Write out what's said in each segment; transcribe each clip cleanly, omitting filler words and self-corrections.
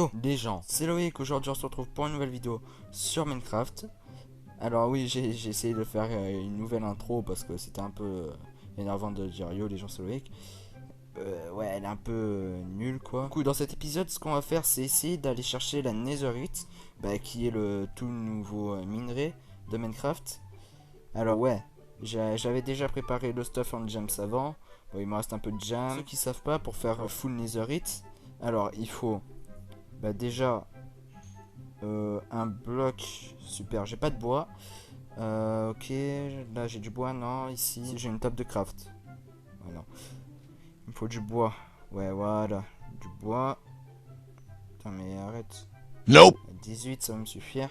Yo les gens, c'est Loïc, aujourd'hui on se retrouve pour une nouvelle vidéo sur Minecraft. Alors oui, j'ai essayé de faire une nouvelle intro parce que c'était un peu énervant de dire yo les gens, c'est Loïc. Ouais, elle est un peu nulle quoi. Du coup, dans cet épisode, ce qu'on va faire, c'est essayer d'aller chercher la Netherite, qui est le tout nouveau minerai de Minecraft. Alors ouais, j'avais déjà préparé le stuff en gems avant. Bon, il me reste un peu de gems. Ceux qui savent pas, pour faire full Netherite, alors il faut déjà un bloc. Super, j'ai pas de bois. Ok, là j'ai du bois. Non, ici j'ai une table de craft. Voilà. Il me faut du bois. Ouais, voilà, du bois. Putain, mais arrête. Nope. 18, ça va me suffire.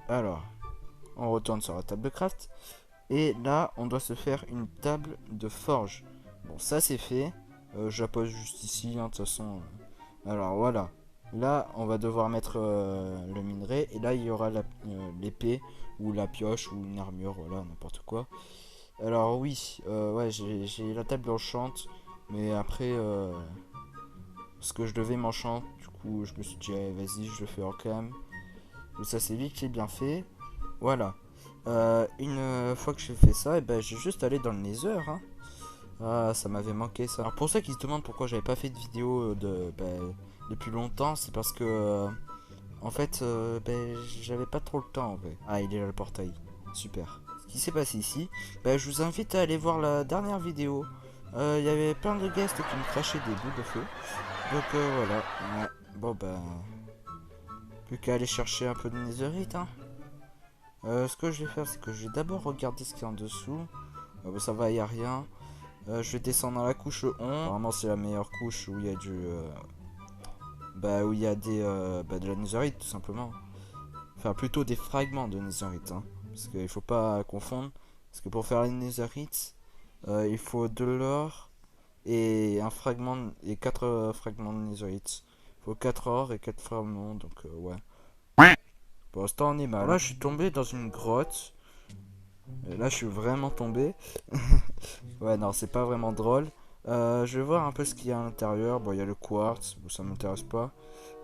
Alors, on retourne sur la table de craft. Et là, on doit se faire une table de forge. Bon, ça c'est fait. Je la pose juste ici, hein, de toute façon. Alors voilà. Là, on va devoir mettre le minerai. Et là, il y aura l'épée ou la pioche ou une armure, voilà, n'importe quoi. Alors oui, ouais, j'ai la table enchante. Mais après, parce que je devais m'enchanter, du coup, je me suis dit, allez, vas-y, je le fais quand même. Donc ça, c'est vite, c'est bien fait. Voilà. Une fois que j'ai fait ça, et ben, j'ai juste allé dans le Nether. Hein. Ah, ça m'avait manqué ça. Alors pour ceux qui se demandent pourquoi j'avais pas fait de vidéo depuis longtemps, c'est parce que en fait, j'avais pas trop le temps en vrai. Ah, il est là le portail. Super. Ce qui s'est passé ici, je vous invite à aller voir la dernière vidéo. Il y avait plein de guests qui me crachaient des bouts de feu. Donc voilà. Ouais. Bon plus qu'à aller chercher un peu de netherite. Hein. Ce que je vais faire, c'est que je vais d'abord regarder ce qu'il y a en dessous. Ça va, il n'y a rien. Je vais descendre à la couche 11. Vraiment, c'est la meilleure couche où il y a où il y a de la netherite, tout simplement. Enfin, plutôt des fragments de netherite. Hein. Parce qu'il faut pas confondre. Parce que pour faire la netherite, il faut de l'or et un fragment et 4 fragments de netherite. Il faut 4 or et 4 fragments, donc ouais. Pour l'instant, on est mal. Là, je suis tombé dans une grotte. Et là, je suis vraiment tombé. Ouais, non, c'est pas vraiment drôle. Je vais voir un peu ce qu'il y a à l'intérieur. Bon, il y a le quartz, bon, ça m'intéresse pas.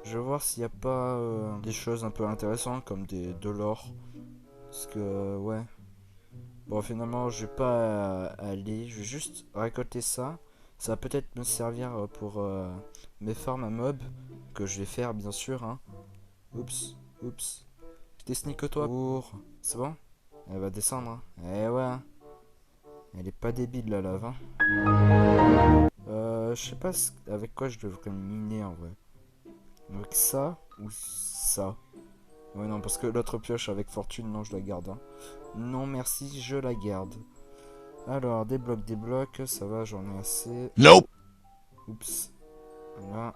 Je vais voir s'il n'y a pas des choses un peu intéressantes comme de l'or. Parce que, ouais. Bon, finalement, je vais pas aller. Je vais juste récolter ça. Ça va peut-être me servir pour mes farms à mobs. Que je vais faire, bien sûr. Hein. Oups, oups. T'es sneak toi. C'est bon? Elle va descendre. Hein. Eh ouais. Hein. Elle est pas débile la lave. Hein. Je sais pas avec quoi je devrais miner en vrai. Avec ça ou ça. Ouais non parce que l'autre pioche avec fortune non je la garde. Hein. Non merci je la garde. Alors des blocs, ça va j'en ai assez. Nope. Oups. Voilà.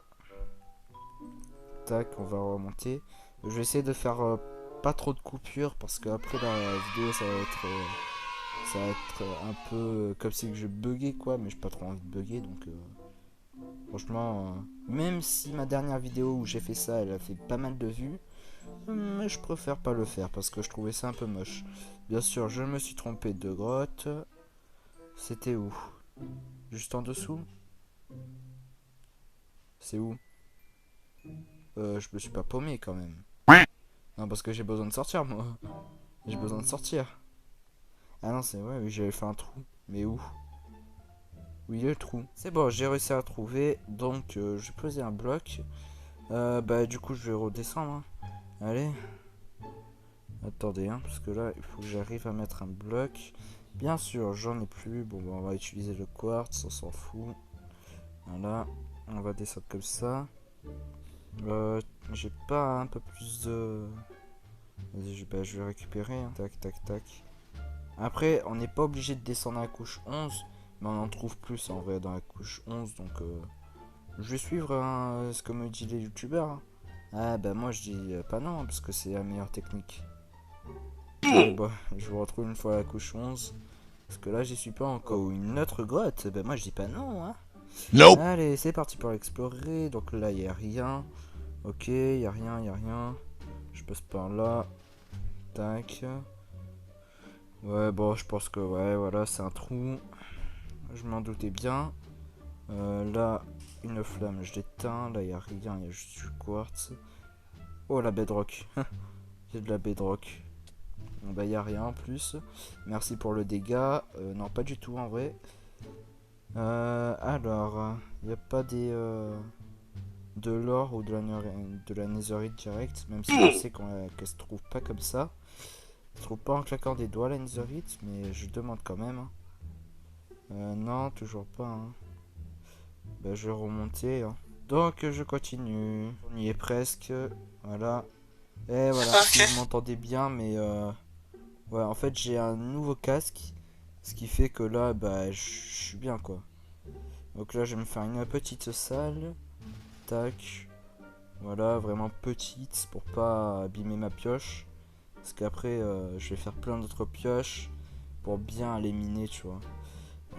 Tac on va remonter. Je vais essayer de faire pas trop de coupures parce que après la vidéo ça va être un peu comme si je buguais quoi mais j'ai pas trop envie de bugger donc franchement même si ma dernière vidéo où j'ai fait ça elle a fait pas mal de vues mais je préfère pas le faire parce que je trouvais ça un peu moche. Bien sûr je me suis trompé de grotte. C'était où? Juste en dessous? C'est où? Je me suis pas paumé quand même. Non parce que j'ai besoin de sortir moi. J'ai besoin de sortir. Ah non c'est vrai oui j'avais fait un trou. Mais où? Oui le trou. C'est bon j'ai réussi à trouver. Donc je vais poser un bloc. Du coup je vais redescendre. Hein. Allez. Attendez hein, parce que là il faut que j'arrive à mettre un bloc. Bien sûr j'en ai plus. Bon on va utiliser le quartz, on s'en fout. Voilà. On va descendre comme ça. J'ai pas un peu plus de... Vas-y je vais récupérer. Hein. Tac tac tac. Après on n'est pas obligé de descendre à la couche 11. Mais on en trouve plus en vrai dans la couche 11. Donc je vais suivre hein, ce que me disent les youtubeurs. Hein. Ah bah moi je dis pas non hein, parce que c'est la meilleure technique. Bah, je vous retrouve une fois à la couche 11. Parce que là j'y suis pas encore. Ou une autre grotte. Ben moi je dis pas non hein. Nope. Allez c'est parti pour explorer. Donc là il y a rien. Ok il y a rien, il y a rien. Je passe par là. Tac. Ouais bon je pense que ouais voilà c'est un trou. Je m'en doutais bien. Là une flamme. Je l'éteins. Là, il n'y a rien. Il y a juste du quartz. Oh, la bedrock. J'ai de la bedrock. Bon, bah, il n'y a rien en plus. Merci pour le dégât. Non, pas du tout en vrai. Alors, il n'y a pas de l'or ou de la netherite direct. Même si je sais qu'elle se trouve pas comme ça. Elle se trouve pas en claquant des doigts la netherite. Mais je demande quand même. Hein. Non, toujours pas. Hein. Bah, je vais remonter. Hein. Donc, je continue. On y est presque. Voilà. Et voilà, si vous m'entendez bien, mais ouais, en fait, j'ai un nouveau casque. Ce qui fait que là, bah, je suis bien, quoi. Donc là, je vais me faire une petite salle. Tac. Voilà, vraiment petite pour pas abîmer ma pioche. Parce qu'après, je vais faire plein d'autres pioches pour bien les miner, tu vois.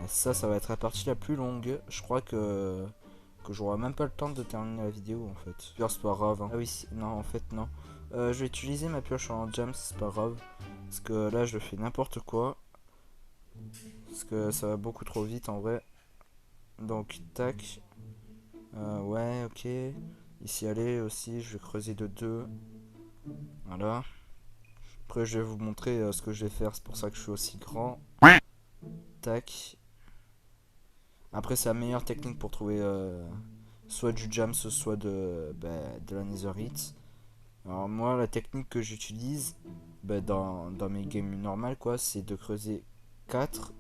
Et ça va être la partie la plus longue. Je crois que j'aurai même pas le temps de terminer la vidéo en fait. C'est pas grave. Hein. Ah oui, non, en fait, non. Je vais utiliser ma pioche en jam, c'est pas grave. Parce que là, je fais n'importe quoi. Parce que ça va beaucoup trop vite en vrai. Donc, tac. Ouais, ok. Ici, allez aussi, je vais creuser de 2. Voilà. Après, je vais vous montrer ce que je vais faire. C'est pour ça que je suis aussi grand. Tac. Après, c'est la meilleure technique pour trouver soit du jam, soit de la netherite. Alors, moi, la technique que j'utilise dans mes games normales, quoi, c'est de creuser 4.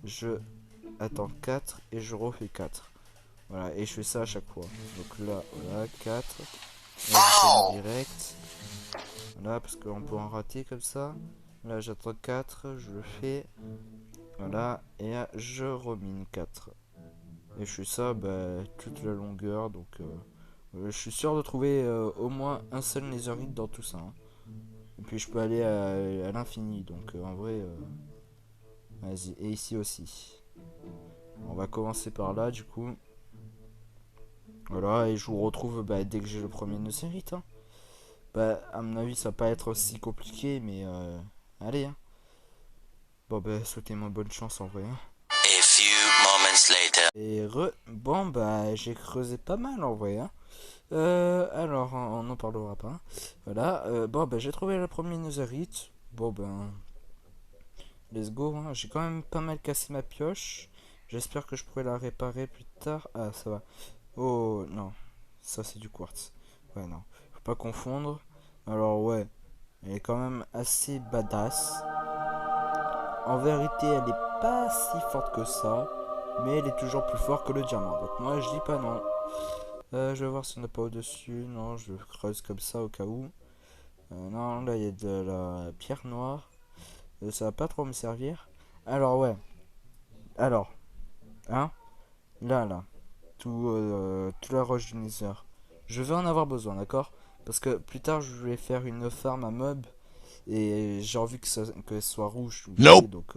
Je attends 4 et je refais 4. Voilà, et je fais ça à chaque fois. Donc là, voilà, 4. Et je fais direct. Voilà, parce qu'on peut en rater comme ça. Là, j'attends 4, je le fais. Voilà, et là, je remine 4. Et je fais ça toute la longueur. Donc, je suis sûr de trouver au moins un seul netherite dans tout ça. Hein. Et puis, je peux aller à l'infini. Donc, en vrai, vas-y. Et ici aussi. On va commencer par là, du coup. Voilà, et je vous retrouve dès que j'ai le premier netherite. Hein. À mon avis, ça va pas être aussi compliqué, mais allez. Hein. Bon, souhaitez-moi bonne chance en vrai. Hein. A few moments later. Et bon, j'ai creusé pas mal en vrai. Hein. Alors, on n'en parlera pas. Hein. Voilà, j'ai trouvé le premier netherite. Bon, let's go. Hein. J'ai quand même pas mal cassé ma pioche. J'espère que je pourrai la réparer plus tard. Ah, ça va. Oh, non. Ça, c'est du quartz. Ouais, non. Faut pas confondre. Alors, ouais. Elle est quand même assez badass. En vérité, elle est pas si forte que ça. Mais elle est toujours plus forte que le diamant. Donc, moi, je dis pas non. Je vais voir si on n'a pas au-dessus. Non, je creuse comme ça au cas où. Non, là, il y a de la pierre noire. Ça va pas trop me servir. Alors, ouais. Alors, hein. Là. Tout la roche du Nether. Je vais en avoir besoin, d'accord? Parce que plus tard, je vais faire une farm à mob. Et j'ai envie que ce soit rouge. Nope. Donc,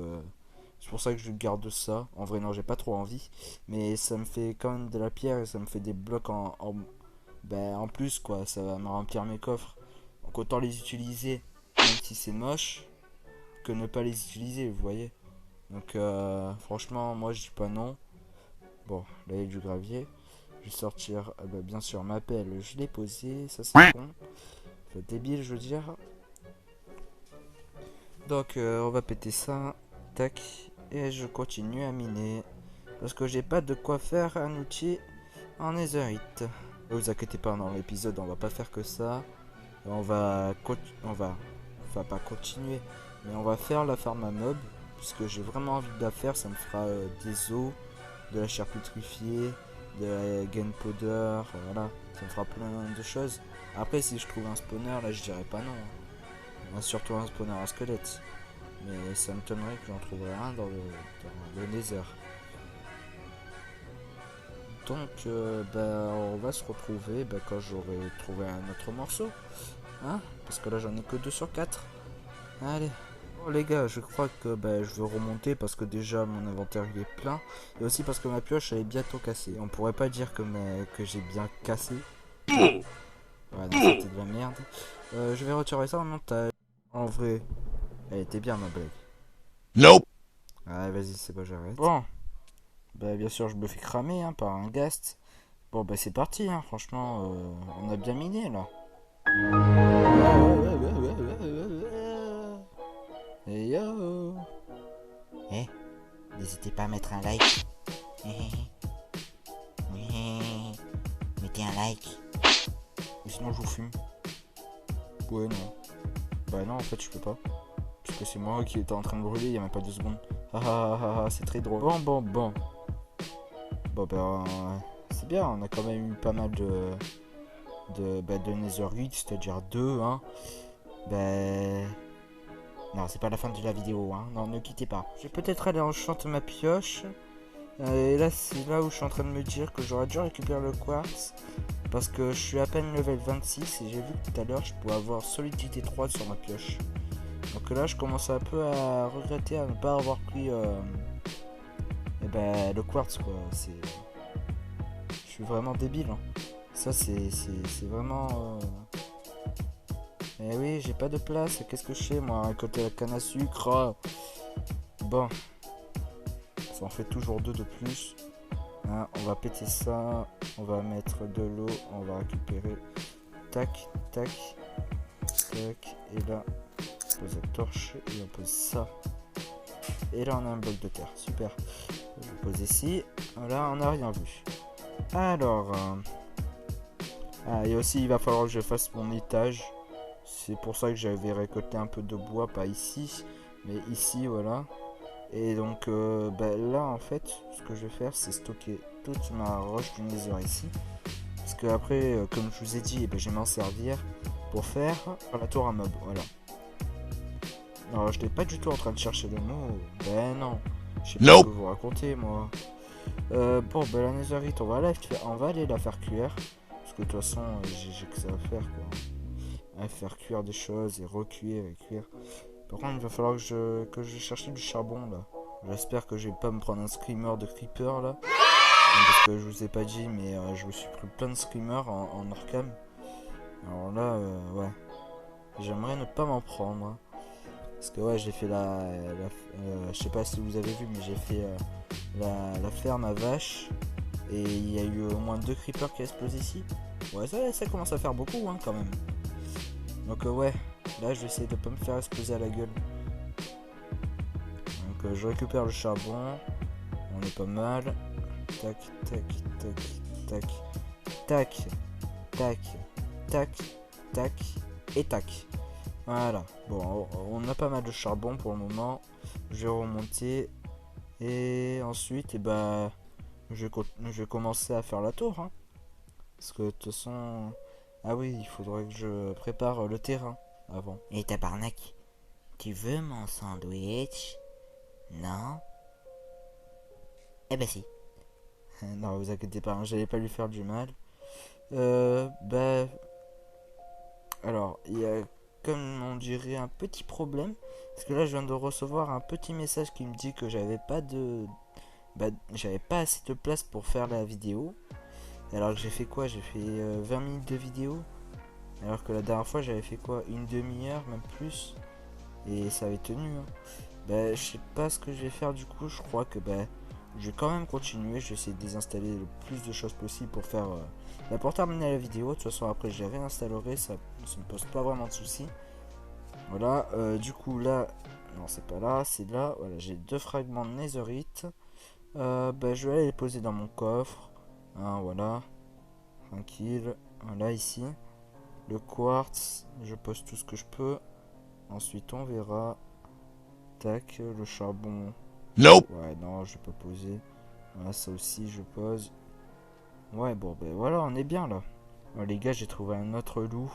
c'est pour ça que je garde ça. En vrai, non, j'ai pas trop envie. Mais ça me fait quand même de la pierre et ça me fait des blocs en plus, quoi. Ça va me remplir mes coffres. Donc, autant les utiliser, même si c'est moche, que ne pas les utiliser, vous voyez. Donc, franchement, moi, je dis pas non. Bon, là, il y a du gravier. Je vais sortir, bien sûr, ma pelle, je l'ai posée. Ça, c'est con. C'est débile, je veux dire. Donc, on va péter ça. Tac. Et je continue à miner. Parce que j'ai pas de quoi faire un outil en netherite. Ne vous inquiétez pas, dans l'épisode, on va pas faire que ça. On va pas continuer, mais on va faire la farm à mob. Puisque j'ai vraiment envie de la faire. Ça me fera des os, de la chair putréfiée, de la gunpowder. Voilà. Ça me fera plein de choses. Après, si je trouve un spawner, là, je dirais pas non. Surtout un spawner à squelette. Mais ça me m'étonnerait que j'en trouverais un dans le nether. Donc on va se retrouver quand j'aurai trouvé un autre morceau. Hein? Parce que là j'en ai que 2 sur 4. Allez. Bon les gars, je crois que je vais remonter parce que déjà mon inventaire il est plein. Et aussi parce que ma pioche elle est bientôt cassée. On pourrait pas dire que j'ai bien cassé. Ouais, non, c'était de la merde. Je vais retirer ça en montage. En vrai, elle était bien ma blague. Nope. Ouais, vas-y, c'est bon, j'arrête. Bon, bien sûr, je me fais cramer par un ghast. Bon bah c'est parti, hein. Franchement, on a bien miné là. Hey yo. Eh, n'hésitez pas à mettre un like. Mettez un like. Ou sinon je vous fume. Ouais non. Bah non en fait je peux pas. Parce que c'est moi qui étais en train de brûler il y a même pas 2 secondes. C'est très drôle. Bon. Bon bah c'est bien, on a quand même eu pas mal de netherite, c'est-à-dire 2 hein. Non, c'est pas la fin de la vidéo, hein. Non, ne quittez pas. Je vais peut-être aller enchanter ma pioche. Et là, c'est là où je suis en train de me dire que j'aurais dû récupérer le quartz. Parce que je suis à peine level 26 et j'ai vu que tout à l'heure, je pouvais avoir solidité 3 sur ma pioche. Donc là, je commence un peu à regretter à ne pas avoir pris le quartz, quoi. Je suis vraiment débile, hein. Ça, c'est vraiment... Eh oui, j'ai pas de place. Qu'est-ce que je fais, moi, à côté de la canne à sucre? Bon. Ça en fait toujours 2 de plus. Hein, on va péter ça. On va mettre de l'eau. On va récupérer. Tac, tac, tac. Et là, on pose la torche. Et on pose ça. Et là, on a un bloc de terre. Super. Je vais poser ici. Là, on n'a rien vu. Alors. Et aussi, il va falloir que je fasse mon étage. C'est pour ça que j'avais récolté un peu de bois, pas ici, mais ici, voilà. Et donc là, en fait, ce que je vais faire, c'est stocker toute ma roche du nether ici. Parce que après, comme je vous ai dit, je vais m'en servir pour faire la tour à mob, voilà. Alors, je n'étais pas du tout en train de chercher le mot. Ben non, je sais pas ce que vous racontez, moi. La netherite, on va aller la faire cuire. Parce que de toute façon, j'ai que ça à faire, quoi. À faire cuire des choses et recuire et cuire. Par contre, il va falloir que je cherche du charbon là. J'espère que je vais pas me prendre un screamer de creeper là. Parce que je vous ai pas dit, mais je me suis pris plein de screamers en Arkham. Alors là, ouais. J'aimerais ne pas m'en prendre. Hein. Parce que ouais, j'ai fait je sais pas si vous avez vu, mais j'ai fait la ferme à vaches. Et il y a eu au moins 2 creepers qui explosent ici. Ouais, ça commence à faire beaucoup hein, quand même. Donc ouais, là je vais essayer de pas me faire exploser à la gueule. Donc je récupère le charbon. On est pas mal. Tac, tac, tac, tac, tac, tac, tac, et tac. Voilà. Bon, on a pas mal de charbon pour le moment. Je vais remonter. Et ensuite, je vais commencer à faire la tour. Hein. Parce que de toute façon... Ah oui, il faudrait que je prépare le terrain avant. Et tabarnak, tu veux mon sandwich? Non? Eh ben si. Non, vous inquiétez pas, hein, j'allais pas lui faire du mal. Alors, il y a, comme on dirait, un petit problème. Parce que là, je viens de recevoir un petit message qui me dit que j'avais pas assez de place pour faire la vidéo. Alors que j'ai fait quoi? J'ai fait 20 minutes de vidéo. Alors que la dernière fois, j'avais fait quoi? Une demi-heure, même plus. Et ça avait tenu. Hein. Je sais pas ce que je vais faire du coup. Je crois que je vais quand même continuer. Je vais essayer de désinstaller le plus de choses possible pour faire pour terminer la vidéo. De toute façon, après, je la réinstallerai. Ça me pose pas vraiment de soucis. Voilà. Du coup, là, non, c'est pas là, c'est là. Voilà, j'ai 2 fragments de netherite. Je vais aller les poser dans mon coffre. Hein, voilà. Tranquille. Voilà, ici. Le quartz, je pose tout ce que je peux. Ensuite, on verra. Tac, le charbon. Nope. Ouais, non, je peux poser. Voilà, ça aussi, je pose. Ouais, bon, voilà, on est bien là. Oh, les gars, j'ai trouvé un autre loup.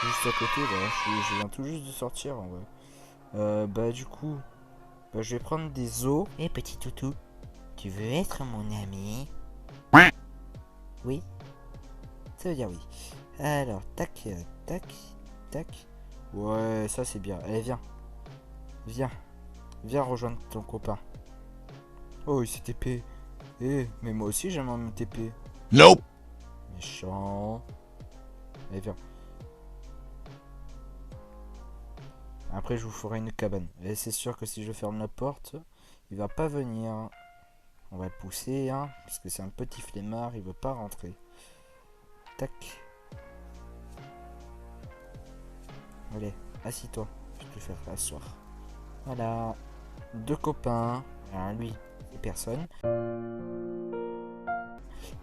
Juste à côté, là. Je viens tout juste de sortir, en vrai. Du coup, je vais prendre des os. Eh petit toutou, tu veux être mon ami? Oui? Ça veut dire oui. Alors, tac, tac, tac. Ouais, ça c'est bien. Allez, viens. Viens. Viens rejoindre ton copain. Oh, il s'est TP. Mais moi aussi j'aimerais me TP. Nope. Méchant. Allez, viens. Après, je vous ferai une cabane. Et c'est sûr que si je ferme la porte, il va pas venir. On va le pousser, hein. Parce que c'est un petit flemmard, il veut pas rentrer. tac. Allez, assis-toi, je vais te faire asseoir. Voilà, 2 copains. Alors lui, c'est personne.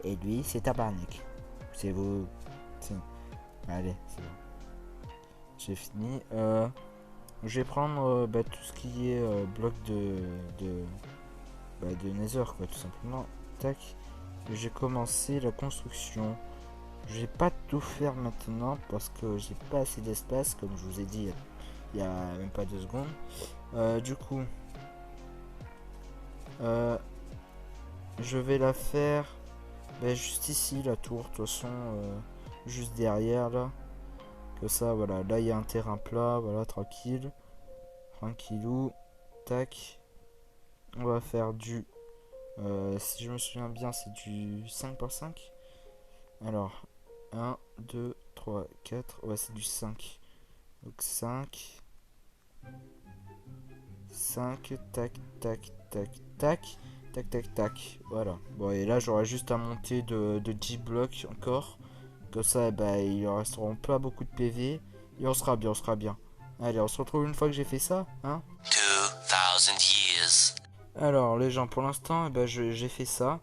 Et lui, c'est Tabarnak. C'est vous. Allez, c'est bon. J'ai fini. Je vais prendre tout ce qui est bloc de Nether, quoi, tout simplement. Tac. J'ai commencé la construction. Je vais pas tout faire maintenant parce que j'ai pas assez d'espace, comme je vous ai dit il y a même pas 2 secondes. Du coup, je vais la faire juste ici, la tour, de toute façon, juste derrière là. Que ça, voilà, là il y a un terrain plat, voilà, tranquille. Tranquillou. Tac. On va faire du... si je me souviens bien, c'est du 5x5. Alors, 1, 2, 3, 4. Ouais, c'est du 5. Donc 5. 5. Tac, tac, tac, tac. Tac, tac, tac. Voilà. Bon, et là, j'aurai juste à monter de 10 blocs encore. Comme ça, il en resteront pas beaucoup de PV. Et on sera bien, on sera bien. Allez, on se retrouve une fois que j'ai fait ça, hein. 2,000 years. Alors, les gens, pour l'instant, j'ai fait ça.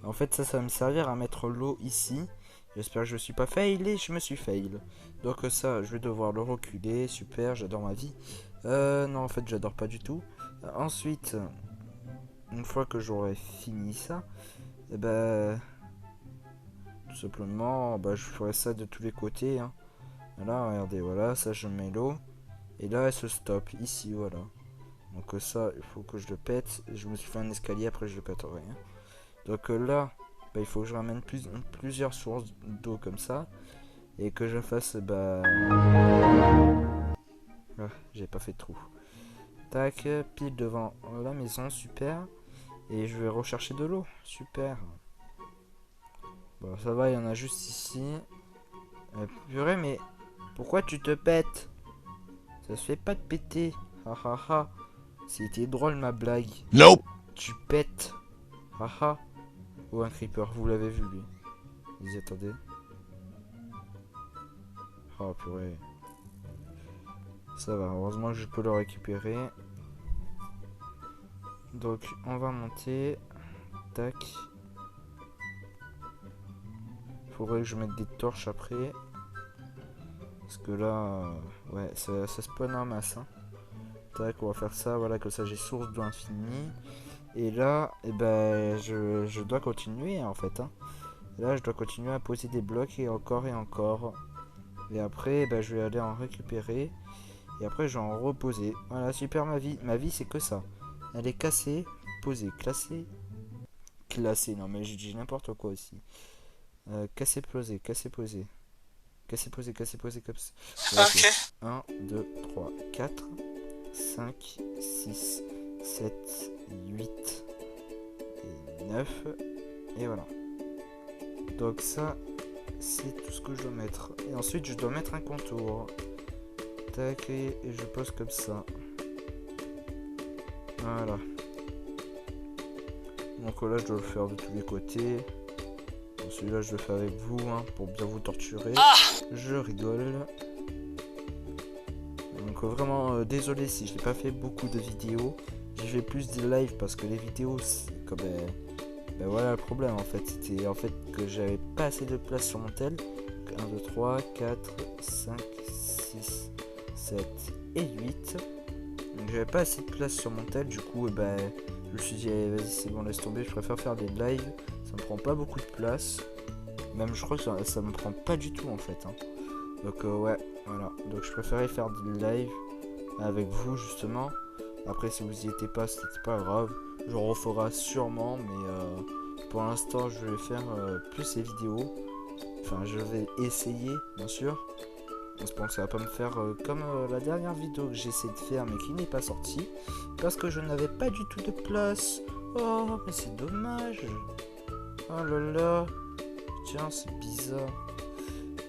En fait, ça va me servir à mettre l'eau ici. J'espère que je ne suis pas fail et je me suis fail. Donc ça, je vais devoir le reculer. Super, j'adore ma vie. Non, en fait, j'adore pas du tout. Ensuite, une fois que j'aurai fini ça, tout simplement, je ferai ça de tous les côtés. Hein. Là, regardez, voilà, ça je mets l'eau. Et là, elle se stoppe, ici, voilà. Donc ça, il faut que je le pète. Je me suis fait un escalier, après je le pèterai. Hein. Donc là, il faut que je ramène plusieurs sources d'eau comme ça. Et que je fasse, ah, j'ai pas fait de trou. Tac, pile devant la maison, super. Et je vais rechercher de l'eau, super. Bon, ça va, il y en a juste ici. Purée, mais pourquoi tu te pètes? Ça se fait pas de péter. Ha ha ha. C'était drôle ma blague. Nope. Tu pètes. Ha ha. Ou un creeper, vous l'avez vu lui. Vas-y, attendez. Oh purée. Ça va, heureusement que je peux le récupérer. Donc on va monter. Tac. Faudrait que je mette des torches après. Parce que là, ouais, ça spawn en masse. Hein. Tac, on va faire ça, voilà, comme ça j'ai source d'eau infinie. Et là, je dois continuer en fait. Hein. Là, je dois continuer à poser des blocs et encore et encore. Et après, je vais aller en récupérer. Et après, je vais en reposer. Voilà, super ma vie. Ma vie, c'est que ça. Elle est cassée, posée, classée. Classée, non mais j'ai dit n'importe quoi aussi. Cassée, posée, cassée, posée. Cassée, posée, cassée, posée, comme ça. Ok. 1, 2, 3, 4, 5, 6, 7, 8 et 9. Et voilà. Donc ça, c'est tout ce que je dois mettre. Et ensuite, je dois mettre un contour. Tac, et je pose comme ça. Voilà. Donc là, je dois le faire de tous les côtés. Celui-là, je le fais avec vous, hein, pour bien vous torturer. Je rigole. Donc vraiment, désolé si je n'ai pas fait beaucoup de vidéos. J'ai fait plus des lives parce que les vidéos, c'est comme... voilà le problème en fait. C'était en fait que j'avais pas assez de place sur mon tel. 1, 2, 3, 4, 5, 6, 7 et 8. Donc j'avais pas assez de place sur mon tel. Du coup, je me suis dit, allez, vas-y, c'est bon, laisse tomber. Je préfère faire des lives. Ça me prend pas beaucoup de place. Même je crois que ça me prend pas du tout en fait. Hein. Donc ouais, voilà. Donc je préférais faire des lives avec vous justement. Après si vous y étiez pas, c'était pas grave. Je referai sûrement, mais pour l'instant je vais faire plus ces vidéos. Enfin je vais essayer bien sûr. J'espère que ça va pas me faire comme la dernière vidéo que j'ai essayé de faire mais qui n'est pas sortie. Parce que je n'avais pas du tout de place. Oh mais c'est dommage. Oh là là. Tiens, c'est bizarre.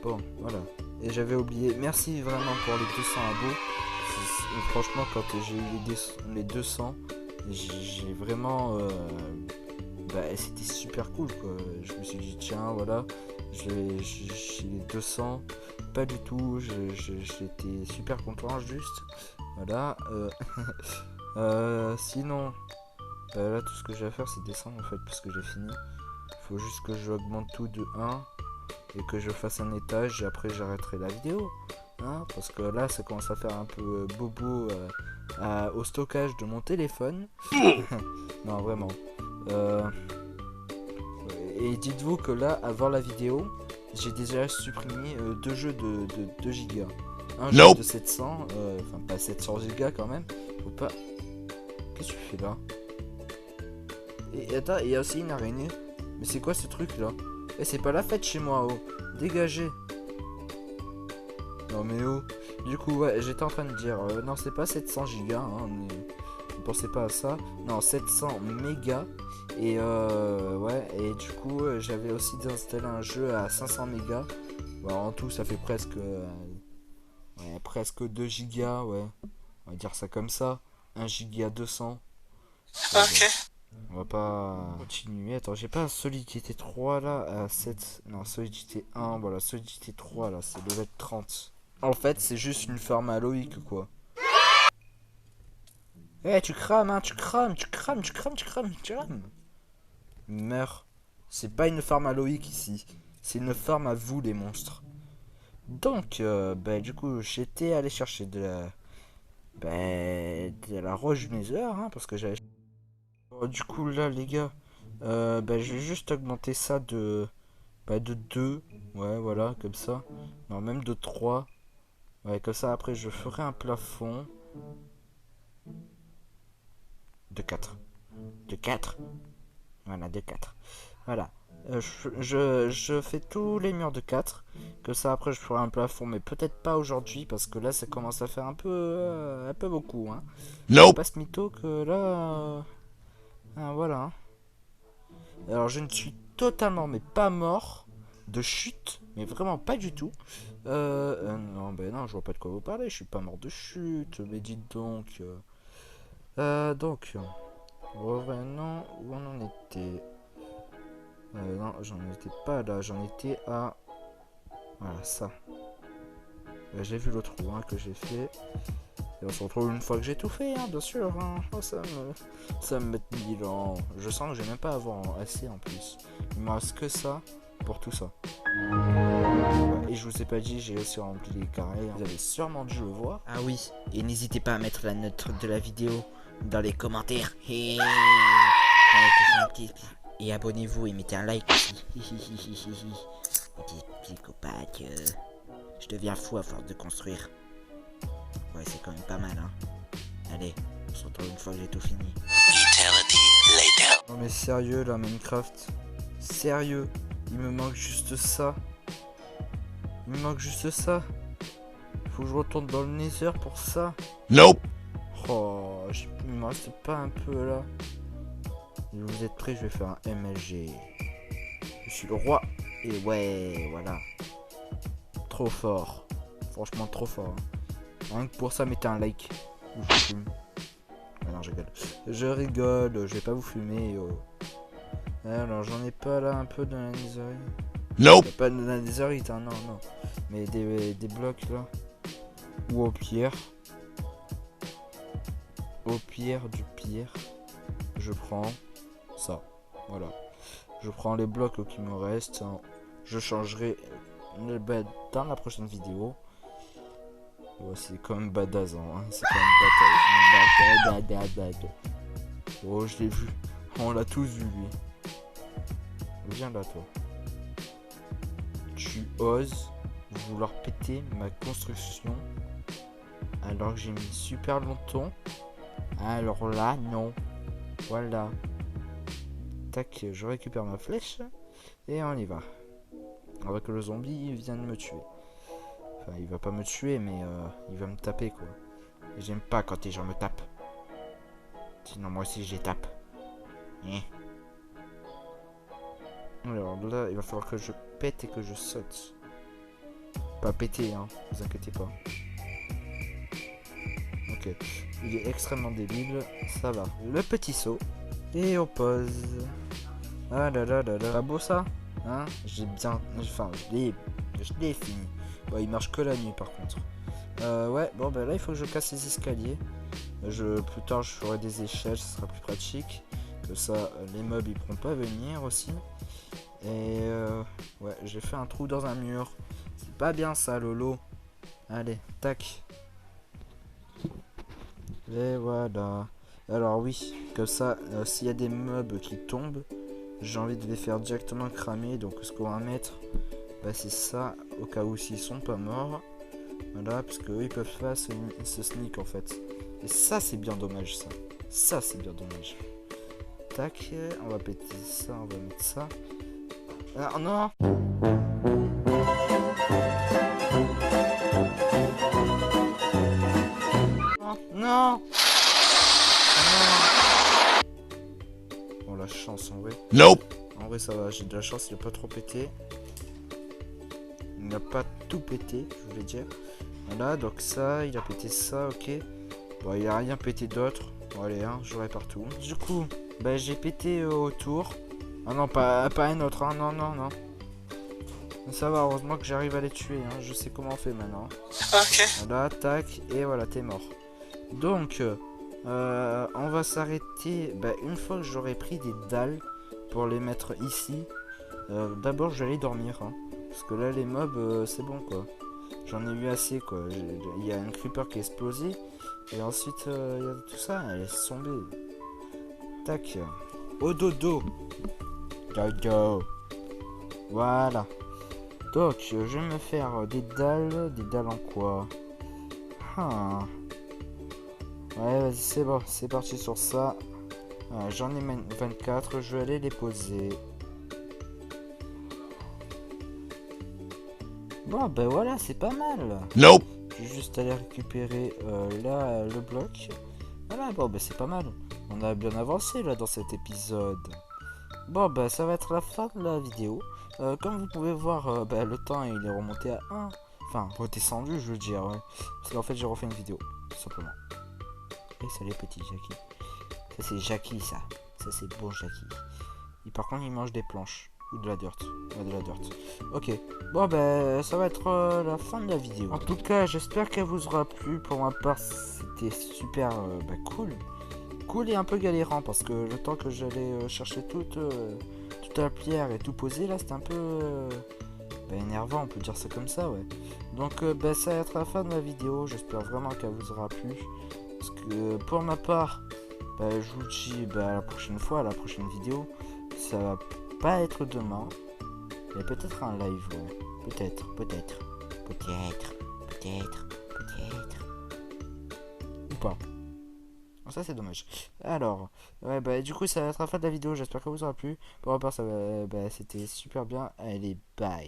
Bon, voilà. Et j'avais oublié. Merci vraiment pour les 200 abos. Franchement, quand j'ai eu les 200, j'ai vraiment... c'était super cool, quoi. Je me suis dit, tiens, voilà. j'ai les 200. Pas du tout. J'étais super content juste. Voilà. Sinon, là tout ce que j'ai à faire c'est descendre en fait parce que j'ai fini. Faut juste que j'augmente tout de 1 et que je fasse un étage et après j'arrêterai la vidéo. Hein, parce que là ça commence à faire un peu bobo au stockage de mon téléphone. Non vraiment. Et dites-vous que là avant la vidéo j'ai déjà supprimé 2 jeux de 2 gigas. Un jeu de 700, enfin pas 700 gigas quand même. Faut pas. Qu'est-ce que tu fais là? Et attends, il y a aussi une araignée. Mais c'est quoi ce truc là? Eh, c'est pas la fête chez moi, oh. Dégagez. Non mais oh. Du coup, ouais, j'étais en train de dire, non, c'est pas 700 gigas, hein, ne pensez pas à ça. Non, 700 mégas. Et ouais, et du coup, j'avais aussi installé un jeu à 500 mégas. Bon, en tout, ça fait presque, ouais, presque 2 gigas, ouais. On va dire ça comme ça. 1 giga 200. Ok. On va pas continuer. Attends, j'ai pas un solidité 3 là à 7. Non, solidité 1. Voilà, solidité 3 là, c'est level 30. En fait, c'est juste une ferme à Loïc quoi. Eh, tu crames, hein, tu crames. Meurs. C'est pas une farm à Loïc ici. C'est une farm à vous les monstres. Donc, bah, du coup, j'étais allé chercher de la roche du Nether, hein, parce que j'avais... Du coup, là, les gars, bah, je vais juste augmenter ça de 2. Ouais, voilà, comme ça. Non, même de 3. Ouais, comme ça, après, je ferai un plafond. De 4. De 4. Voilà, de 4. Voilà. Je fais tous les murs de 4. Que ça, après, je ferai un plafond. Mais peut-être pas aujourd'hui. Parce que là, ça commence à faire un peu beaucoup. Hein. Nope. Pas ce mytho que là... Ah, voilà. Hein. Alors, je ne suis totalement, mais pas mort de chute. Mais vraiment pas du tout. Non, ben non, je vois pas de quoi vous parlez. Je suis pas mort de chute. Mais dites donc... donc... Revenons où on en était. Non, j'en étais pas là, j'en étais à... Voilà, ça. J'ai vu le trou hein, que j'ai fait. Et on se retrouve une fois que j'ai tout fait, hein, bien sûr. Hein. Oh, ça me met 1000 ans. Je sens que je vais même pas avoir assez en plus. Il me reste que ça pour tout ça. Et je vous ai pas dit, j'ai aussi rempli les carrés. Vous avez sûrement dû le voir. Ah oui, et n'hésitez pas à mettre la note de la vidéo dans les commentaires. Et abonnez-vous et mettez un like aussi. Petit psychopathe. Je deviens fou à force de construire. Ouais, c'est quand même pas mal, hein. Allez, on se retrouve une fois que j'ai tout fini. Eternity later. Non mais sérieux là, Minecraft. Sérieux, il me manque juste ça. Il me manque juste ça. Faut que je retourne dans le Nether pour ça. Nope. Oh, il me reste pas un peu là. Vous êtes prêts? Je vais faire un MLG. Je suis le roi. Et ouais, voilà. Trop fort. Franchement, trop fort. Hein. Rien que pour ça, mettez un like. Ou je fume. Ah non, je rigole. Je rigole, je vais pas vous fumer. Oh. Alors, j'en ai pas là un peu de la netherite. Nope. Pas de la netherite, hein, non, non. Mais des blocs là. Ou au pire. Au pire du pire. Je prends ça. Voilà. Je prends les blocs qui me restent. Hein. Je changerai dans la prochaine vidéo. Ouais, c'est quand même badass. Hein. C'est quand même badass. Oh, je l'ai vu. On l'a tous vu, lui. Viens là, toi. Tu oses vouloir péter ma construction alors que j'ai mis super longtemps. Alors là, non. Voilà. Tac, je récupère ma flèche. Et on y va. Avant que le zombie vienne me tuer. Enfin, il va pas me tuer, mais il va me taper, quoi. Et j'aime pas quand les gens me tapent. Sinon, moi aussi, je les tape. Alors là, il va falloir que je pète et que je saute. Pas péter, hein. Vous inquiétez pas. Ok. Il est extrêmement débile. Ça va. Le petit saut. Et on pose. Ah là là là là. Pas beau ça? Hein, j'ai bien... Enfin, je l'ai fini. Bon, il marche que la nuit par contre. Ouais, bon bah là il faut que je casse les escaliers. Plus tard je ferai des échelles, ce sera plus pratique. Que ça, les mobs ils pourront pas venir aussi. Et ouais, j'ai fait un trou dans un mur. C'est pas bien ça, Lolo. Allez, tac. Et voilà. Alors oui, comme ça, s'il y a des mobs qui tombent, j'ai envie de les faire directement cramer. Donc ce qu'on va mettre, bah, c'est ça, au cas où s'ils sont pas morts. Voilà, parce que eux, ils peuvent pas se sneak en fait. Et ça c'est bien dommage ça. Ça c'est bien dommage. Tac, on va péter ça, on va mettre ça. Ah non. Non. Bon, la chance en vrai. Nope. En vrai ça va, j'ai de la chance, il a pas trop pété. Il n'a pas tout pété, je voulais dire. Voilà, donc ça, il a pété ça, ok. Bon, il a rien pété d'autre. Bon, allez, hein, j'aurai partout. Du coup, bah, j'ai pété autour. Ah non, pas un autre, hein, non, non, non. Mais ça va, heureusement que j'arrive à les tuer, hein. Je sais comment on fait maintenant. Ok. Voilà, tac, et voilà, t'es mort. Donc, on va s'arrêter. Bah, une fois que j'aurai pris des dalles pour les mettre ici, d'abord je vais aller dormir, hein. Parce que là, les mobs, c'est bon, quoi. J'en ai eu assez, quoi. Il y a un creeper qui a explosé. Et ensuite, il y a tout ça. Elle est tombée. Tac. Au dodo. Dodo. Voilà. Donc, je vais me faire des dalles. Des dalles en quoi? Ouais, vas-y, c'est bon. C'est parti sur ça. J'en ai 24. Je vais aller les poser. Bon, ben voilà, c'est pas mal. Nope. Je vais juste aller récupérer là le bloc. Voilà, bon, ben c'est pas mal. On a bien avancé là dans cet épisode. Bon, ben ça va être la fin de la vidéo. Comme vous pouvez voir, ben, le temps il est remonté à 1. Enfin, redescendu, je veux dire, ouais. Parce qu'en fait, j'ai refait une vidéo, tout simplement. Et salut, petit Jackie. Ça, c'est Jackie, ça. Ça, c'est bon, Jackie. Et par contre, il mange des planches. Ou de la dirt. Ouais, de la dirt. Ok. Bon, ben, ça va être la fin de la vidéo. En tout cas, j'espère qu'elle vous aura plu. Pour ma part, c'était super cool. Cool et un peu galérant. Parce que le temps que j'allais chercher toute la pierre et tout poser, là, c'était un peu énervant. On peut dire ça comme ça, ouais. Donc, ça va être la fin de la vidéo. J'espère vraiment qu'elle vous aura plu. Parce que pour ma part, je vous dis à la prochaine fois, à la prochaine vidéo. Ça va pas être demain, mais peut-être un live, ouais. Peut-être. Ou pas. Ça c'est dommage. Alors, ouais, du coup ça va être la fin de la vidéo, j'espère que vous aura plu. Pour ma part, ça va, c'était super bien. Allez, bye.